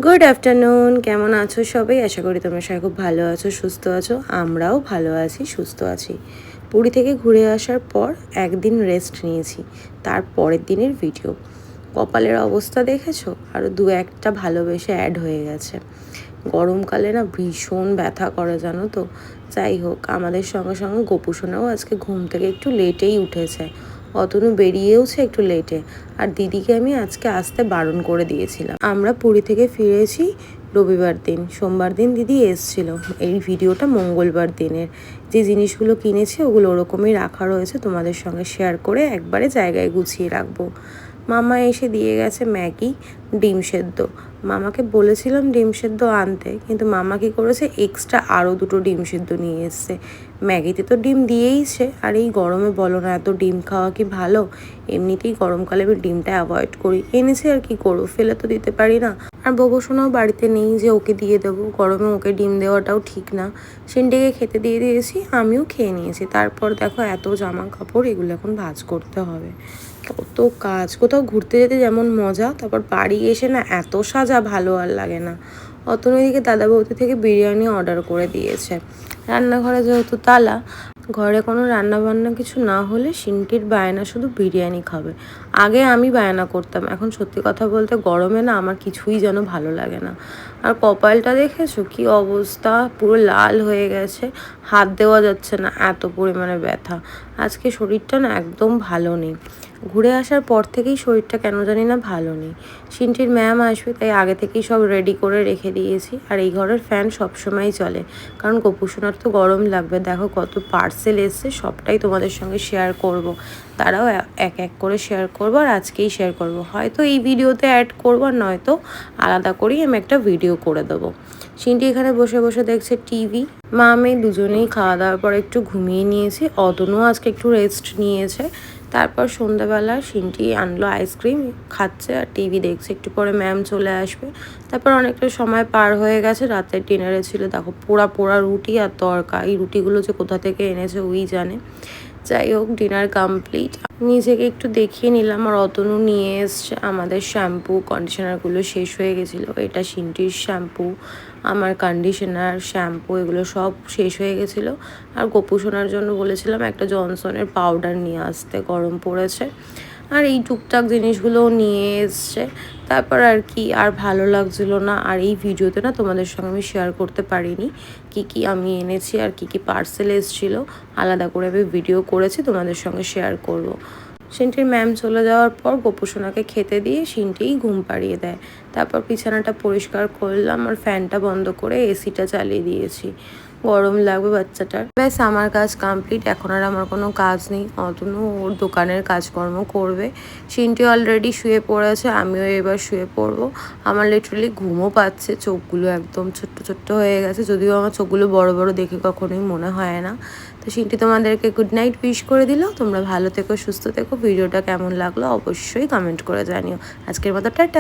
Good afternoon, কেমন আছো সবাই? আশা করি তোমরা সবাই খুব ভালো আছো, সুস্থ আছো। আমরাও ভালো আছি, সুস্থ আছি। পুরী থেকে ঘুরে আসার পর একদিন রেস্ট নিয়েছি, তার পরের দিনের ভিডিও। কপালের অবস্থা দেখেছো? আরও দু একটা ভালোবেসে অ্যাড হয়ে গেছে। গরমকালে না ভীষণ ব্যথা করে, জানো তো। যাই হোক, আমাদের সঙ্গে সঙ্গে গোপুসোনাও আজকে ঘুম থেকে একটু লেটেই উঠেছে। অতনু বেরিয়েওছে একটু লেটে। আর দিদিকে আমি আজকে আসতে বারণ করে দিয়েছিলাম। আমরা পুরী থেকে ফিরেছি রবিবার দিন, সোমবার দিন দিদি এসছিল। এই ভিডিওটা মঙ্গলবার দিনের। যে জিনিসগুলো কিনেছি ওগুলো ওরকমই রাখা রয়েছে, তোমাদের সঙ্গে শেয়ার করে একবারে জায়গায় গুছিয়ে রাখবো। মামা এসে দিয়ে গেছে ম্যাগি, ডিম সেদ্ধ। মামাকে বলেছিলাম ডিম সেদ্ধ আনতে, কিন্তু মামা কী করেছে, এক্সট্রা আরও দুটো ডিম সেদ্ধ নিয়ে এসছে। ম্যাগিতে তো ডিম দিয়েইছে, আর এই গরমে বলো না, এত ডিম খাওয়া কি ভালো? এমনিতেই গরমকালে আমি ডিমটা অ্যাভয়েড করি। এনেছি আর কি করবো, ফেলে তো দিতে পারি না। আর ববুসোনাও বাড়িতে নেই যে ওকে দিয়ে দেবো, গরমে ওকে ডিম দেওয়াটাও ঠিক না। সেন্টিকে খেতে দিয়ে দিয়েছি, আমিও খেয়ে নিয়েছি। তারপর দেখো এত জামা কাপড়, এগুলো এখন ভাঁজ করতে হবে। কত কাজ, কোথাও ঘুরতে যেতে যেমন মজা, তারপর বাড়ি এসে না এত সাজা ভালো আর লাগে না। অতনদিকে দাদা বৌদি থেকে বিরিয়ানি অর্ডার করে দিয়েছে। রান্নাঘরে যেহেতু তালা, ঘরে কোনো রান্না বান্না কিছু না হলে সিনটির বায়না শুধু বিরিয়ানি খাবে। আগে আমি বায়না করতাম, এখন সত্যি কথা বলতে গরমে না আমার কিছুই যেন ভালো লাগে না। আর কপালটা দেখেছো কি অবস্থা, পুরো লাল হয়ে গেছে, হাত দেওয়া যাচ্ছে না, এত পরিমাণে ব্যথা। আজকে শরীরটা না একদম ভালো নেই। ঘুরে আসার পর থেকেই শরীরটা কেন জানি না ভালো নেই। সিনটির ম্যাম আসবে, তাই আগে থেকেই সব রেডি করে রেখে দিয়েছি। আর এই ঘরের ফ্যান সবসময়ই চলে, কারণ গোপুসোনার তো গরম লাগবে। দেখো কত পার্সেল এসছে, সবটাই তোমাদের সঙ্গে শেয়ার করব। তারাও এক এক করে শেয়ার করবো, আর আজকেই শেয়ার করব। হয়তো এই ভিডিওতে অ্যাড করবো, আর নয়তো আলাদা করেই আমি একটা ভিডিও করে দেবো। সিনটি এখানে বসে বসে দেখছে টিভি। মা আমি দুজনেই খাওয়া দাওয়ার পর একটু ঘুমিয়ে নিয়েছি। অতনুও আজকে একটু রেস্ট নিয়েছে। তারপর সন্ধ্যাবেলা সিনটি আনলো আইসক্রিম, খাচ্ছে আর টিভি দেখছে। একটু পরে ম্যাম চলে আসবে। তারপর অনেকটা সময় পার হয়ে গেছে। রাতের ডিনারে ছিল দেখো পোড়া পোড়া রুটি আর তড়কা। এই রুটিগুলো যে কোথা থেকে এনেছে ওই জানে। যাই হোক, ডিনার কমপ্লিট। নিজেকে একটু দেখিয়ে নিলাম। আর অতনু নিয়ে এসছে আমাদের শ্যাম্পু কন্ডিশনারগুলো শেষ হয়ে গেছিলো। এটা সিনটির শ্যাম্পু, আমার কন্ডিশনার, শ্যাম্পু এগুলো সব শেষ হয়ে গেছিলো। আর গোপুসোনার জন্য বলেছিলাম একটা জনসনের পাউডার নিয়ে আসতে, গরম পড়েছে। আর এই টুকটাক জিনিসগুলো নিয়ে এসছে। তারপর আর কি, আর ভালো লাগছিল না। আর এই ভিডিওতে না তোমাদের সঙ্গে আমি শেয়ার করতে পারিনি কি কি আমি এনেছি আর কি কি পার্সেল এসেছিলো। আলাদা করে আমি ভিডিও করেছি, তোমাদের সঙ্গে শেয়ার করব। সিনটির ম্যাম চলে যাওয়ার পর গোপুসোনাকে খেতে দিয়ে সিনটিই ঘুম পাড়িয়ে দেয়। তারপর বিছানাটা পরিষ্কার করলাম, আর ফ্যানটা বন্ধ করে এসিটা চালিয়ে দিয়েছি। গরম লাগবে বাচ্চাটার। ব্যাস আমার কাজ কমপ্লিট, এখন আর আমার কোনো কাজ নেই। অতনু ওর দোকানের কাজকর্ম করবে। সিনটি অলরেডি শুয়ে পড়েছে, আমিও এবার শুয়ে পড়বো। আমার লিটারালি ঘুমও পাচ্ছে, চোখগুলো একদম ছোট্ট ছোট্ট হয়ে গেছে। যদিও আমার চোখগুলো বড় বড় দেখে কখনোই মনে হয় না। তো সিনটি তোমাদেরকে গুড নাইট উইশ করে দিল। তোমরা ভালো থেকো, সুস্থ থেকো। ভিডিওটা কেমন লাগলো অবশ্যই কমেন্ট করে জানিও। আজকের মতো টাটা।